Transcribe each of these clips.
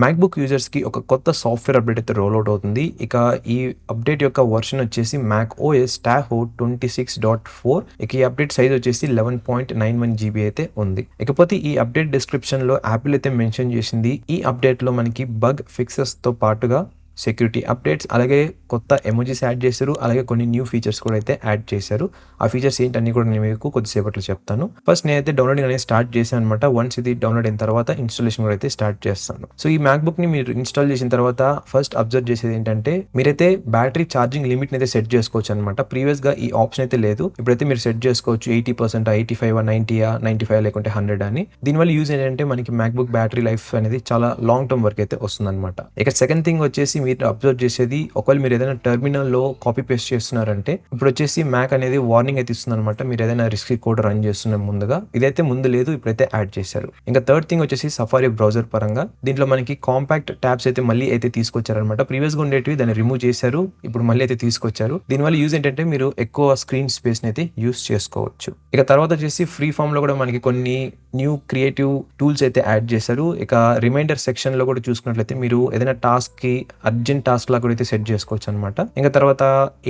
MacBook యూజర్స్కి ఒక కొత్త software update అయితే రోల్ అవుట్ అవుతుంది. ఇక ఈ అప్డేట్ యొక్క వర్షన్ వచ్చేసి మ్యాక్ ఓఎస్ టాహో 26.4. ఇక ఈ అప్డేట్ సైజ్ వచ్చేసి 11.91 GB అయితే ఉంది. ఇకపోతే ఈ అప్డేట్ డిస్క్రిప్షన్ లో యాపిల్ అయితే మెన్షన్ చేసింది, ఈ అప్డేట్ లో మనకి బగ్ ఫిక్సెస్ తో పాటుగా సెక్యూరిటీ అప్డేట్స్, అలాగే కొత్త ఎమోజీస్ యాడ్ చేశారు, అలాగే కొన్ని న్యూ ఫీచర్స్ కూడా అయితే యాడ్ చేశారు. ఆ ఫీచర్స్ ఏంటన్నీ కూడా నేను మీకు కొద్దిసేపట్లో చెప్తాను. ఫస్ట్ నేనైతే డౌన్లోడింగ్ అనేది స్టార్ట్ చేశాను అనమాట. వన్స్ ఇది డౌన్లోడ్ అయిన తర్వాత ఇన్స్టాలేషన్ కూడా అయితే స్టార్ట్ చేస్తాను. సో ఈ మ్యాక్బుక్ ని మీరు ఇన్స్టాల్ చేసిన తర్వాత ఫస్ట్ అబ్జర్వ్ చేసేది ఏంటంటే, మీరైతే బ్యాటరీ ఛార్జింగ్ లిమిట్ అయితే సెట్ చేసుకోవచ్చు అనమాట. ప్రీవియస్ గా ఈ ఆప్షన్ అయితే లేదు, ఇప్పుడైతే మీరు సెట్ చేసుకోవచ్చు. 80%, 85, 90, 95 లేకుంటే 100 అని. దీనివల్ల యూజ్ ఏంటంటే మనకి మ్యాక్బుక్ బ్యాటరీ లైఫ్ అనేది చాలా లాంగ్ టర్మ్ వరకు అయితే వస్తుంది అనమాట. ఇక సెకండ్ థింగ్ వచ్చేసి మీరు అబ్జర్వ్ చేసేది, ఒకవేళ మీరు ఏదైనా టెర్మినల్ లో కాపీ పేస్ట్ చేస్తున్నారంటే ఇప్పుడు వచ్చేసి మ్యాక్ అనేది వార్నింగ్ అయితే ఇస్తుంది అనమాట, మీరు ఏదైనా రిస్కీ కోడ్ రన్ చేస్తున్న ముందుగా. ఇదైతే ముందు లేదు, ఇప్పుడైతే యాడ్ చేశారు. ఇంకా థర్డ్ థింగ్ వచ్చేసి సఫారీ బ్రౌజర్ పరంగా దీంట్లో మనకి కాంపాక్ట్ ట్యాబ్స్ అయితే మళ్ళీ అయితే తీసుకొచ్చారనమాట. ప్రీవియస్ గా ఉండేటివి దాన్ని రిమూవ్ చేశారు, ఇప్పుడు మళ్ళీ అయితే తీసుకొచ్చారు. దీనివల్ల యూజ్ ఏంటంటే మీరు ఎక్కువ స్క్రీన్ స్పేస్ అయితే యూస్ చేసుకోవచ్చు. ఇక తర్వాత వచ్చేసి ఫ్రీ ఫామ్ లో కూడా మనకి కొన్ని న్యూ క్రియేటివ్ టూల్స్ అయితే యాడ్ చేశారు. ఇక రిమైండర్ సెక్షన్ లో కూడా చూసుకున్నట్లయితే మీరు ఏదైనా టాస్క్ కి అర్జెంట్ టాస్క్ లా కూడా అయితే సెట్ చేసుకోవచ్చు అనమాట. ఇంకా తర్వాత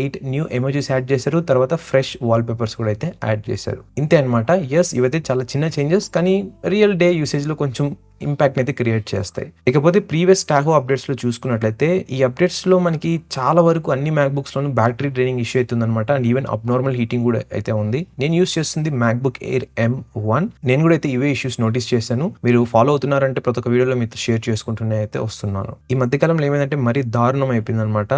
8 న్యూ ఎమోజీస్ యాడ్ చేశారు, తర్వాత ఫ్రెష్ వాల్ పేపర్స్ కూడా అయితే యాడ్ చేశారు. ఇంతే అనమాట. ఎస్, ఇవైతే చాలా చిన్న చేంజెస్, కానీ రియల్ డే యూసేజ్ లో కొంచెం ఇంపాక్ట్ అయితే క్రియేట్ చేస్తాయి. ఇకపోతే ప్రీవియస్ టాహో అప్డేట్స్ లో చూసుకున్నట్లయితే ఈ అప్డేట్స్ లో మనకి చాలా వరకు అన్ని మ్యాక్బుక్స్ లోను బ్యాటరీ డ్రైనింగ్ ఇష్యూ అవుతుంది అనమాట. అండ్ ఈవెన్ అబ్నార్మల్ హీటింగ్ కూడా అయితే ఉంది. నేను యూస్ చేస్తుంది మ్యాక్బుక్ ఎయిర్ M1. నేను కూడా అయితే ఇవే ఇష్యూస్ నోటీస్ చేశాను. మీరు ఫాలో అవుతున్నారంటే ప్రతి ఒక్క వీడియోలో మీతో షేర్ చేసుకుంటూనే అయితే వస్తున్నాను. ఈ మధ్యకాలంలో ఏమైందంటే మరీ దారుణం అయిపోయింది అనమాట.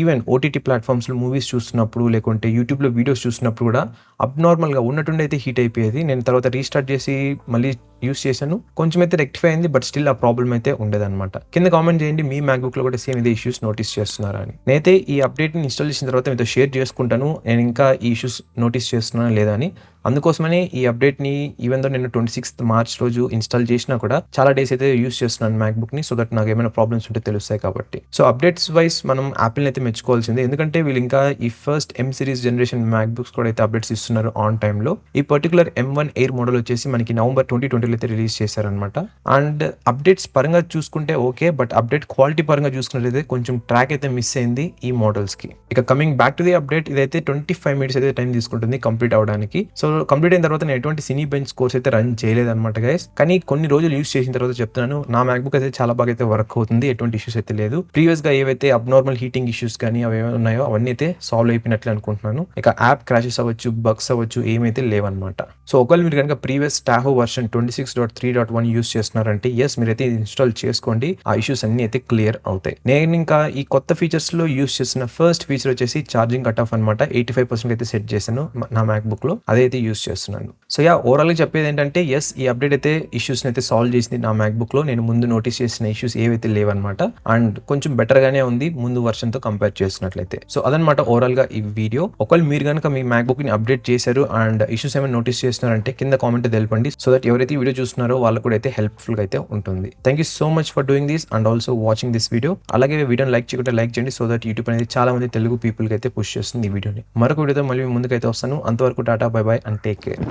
ఈవెన్ ఓటీటీ ప్లాట్ఫామ్స్ లో మూవీస్ చూస్తున్నప్పుడు, లేకుంటే యూట్యూబ్ లో వీడియోస్ చూస్తున్నప్పుడు కూడా అబ్నార్మల్ గా ఉన్నట్టుండి అయితే హీట్ అయిపోయేది. నేను తర్వాత రీస్టార్ట్ చేసి మళ్ళీ యూస్ చేశాను, కొంచెం అయితే రెక్టిఫై అయింది, బట్ స్టిల్ ఆ ప్రాబ్లం అయితే ఉండేదన్నమాట. కింద కామెంట్ చేయండి, మీ మ్యాక్బుక్ లో కూడా సేమ్ ఇదే ఇష్యూస్ నోటీస్ చేస్తున్నారా అని. నేనైతే ఈ అప్డేట్ ని ఇన్స్టాల్ చేసిన తర్వాత మీతో షేర్ చేసుకుంటాను, నేను ఇంకా ఈ ఇష్యూస్ నోటీస్ చేస్తున్నానా లేదా అని. అందుకోసమనే ఈ అప్డేట్ ని ఈవెన్ దో నేను 26th March రోజు ఇన్స్టాల్ చేసినా కూడా చాలా డేస్ అయితే యూస్ చేస్తున్నాను మ్యాక్బుక్ ని, సో దట్ నాకు ఏమైనా ప్రాబ్లమ్స్ ఉంటే తెలుస్తాయి కాబట్టి. సో అప్డేట్స్ వైస్ మనం యాపిల్ అయితే మెచ్చుకోవాల్సిందే, ఎందుకంటే వీళ్ళు ఇంకా ఈ first M series generation MacBooks కూడా అయితే అప్డేట్స్ ఇస్తున్నారు ఆన్ టైమ్ లో. ఈ పర్టికులర్ M1 ఎయిర్ మోడల్ వచ్చేసి మనకి November 2020 అయితే రిలీజ్ చేశారనమాట. అండ్ అప్డేట్స్ పరంగా చూసుకుంటే ఓకే, బట్ అప్డేట్ క్వాలిటీ పరంగా చూసుకున్నట్లయితే కొంచెం ట్రాక్ అయితే మిస్ అయింది ఈ మోడల్స్ కి. ఇక coming back to the update, ఇదైతే 25 minutes అయితే టైం తీసుకుంటుంది కంప్లీట్ అవడానికి. సో కంప్లీట్ అయిన తర్వాత నేను ఎటువంటి సినీ బెంచ్ కోర్స్ అయితే రన్ చేయలేదన్నమాట గైస్, కానీ కొన్ని రోజులు యూస్ చేసిన తర్వాత చెప్తున్నాను, నా మ్యాక్బుక్ అయితే చాలా బాగా అయితే వర్క్ అవుతుంది, ఎటువంటి ఇష్యూస్ అయితే లేదు. ప్రీవియస్ గా ఏవైతే అబ్నార్మల్ హీటింగ్ ఇష్యూస్ కానీ అవి ఉన్నాయో అవన్నీ అయితే సాల్వ్ అయిపోయినట్లు అనుకుంటున్నాను. ఇక యాప్ క్రాషెస్ అవ్వచ్చు, బగ్స్ అవ్వచ్చు, ఏమైతే లేవన్నమాట. సో ఒకవేళ మీరు కనుక ప్రీవియస్ టాహో వర్షన్ 26.3.1 యూస్ చేస్తున్నారంటే ఎస్, మీరైతే ఇన్స్టాల్ చేసుకోండి, ఆ ఇష్యూస్ అన్ని అయితే క్లియర్ అవుతాయి. నేను ఇంకా ఈ కొత్త ఫీచర్స్ లో యూస్ చేసిన ఫస్ట్ ఫీచర్ వచ్చేసి ఛార్జింగ్ కట్ ఆఫ్ అనమాట. 85% అయితే సెట్ చేశాను నా మ్యాక్బుక్ లో, అదైతే యూస్ చేస్తున్నాను. సో ఓవరాల్ గా చెప్పేది ఏంటంటే ఎస్, ఈ అప్డేట్ అయితే ఇష్యూస్ అయితే సాల్వ్ చేసింది నా మ్యాక్బుక్ లో. నేను ముందు నోటీస్ చేసిన ఇష్యూస్ ఏవైతే లేవన్నమాట, అండ్ కొంచెం బెటర్ గానే ఉంది ముందు వర్షన్ తో కంపేర్ చేసినట్లయితే. సో అదనమాట ఓవరాల్ గా ఈ వీడియో. ఒకవేళ మీరు కనుక మీ మ్యాక్బుక్ ని అప్డేట్ చేశారు అండ్ ఇష్యూస్ ఏమైనా నోటీస్ చేస్తున్నారంటే కింద కామెంట్ తెలపండి, సో దట్ ఎవరైతే వీడియో చూస్తున్నారో వాళ్ళకు కూడా అయితే హెల్ప్ఫుల్ గా అయితే ఉంటుంది. Thank you so much for doing this and also watching this video. అలాగే వీడియోని లైక్ చేయకుండా లైక్ చేయండి, సో దట్ యూట్యూబ్ అనేది చాలా మంది తెలుగు పీపుల్ కి అయితే పుష్ చేస్తుంది ఈ వీడియోని. మరొక వీడియోతో మళ్ళీ ముందుకైతే వస్తాను. అంతవరకు Tata, by by and take care.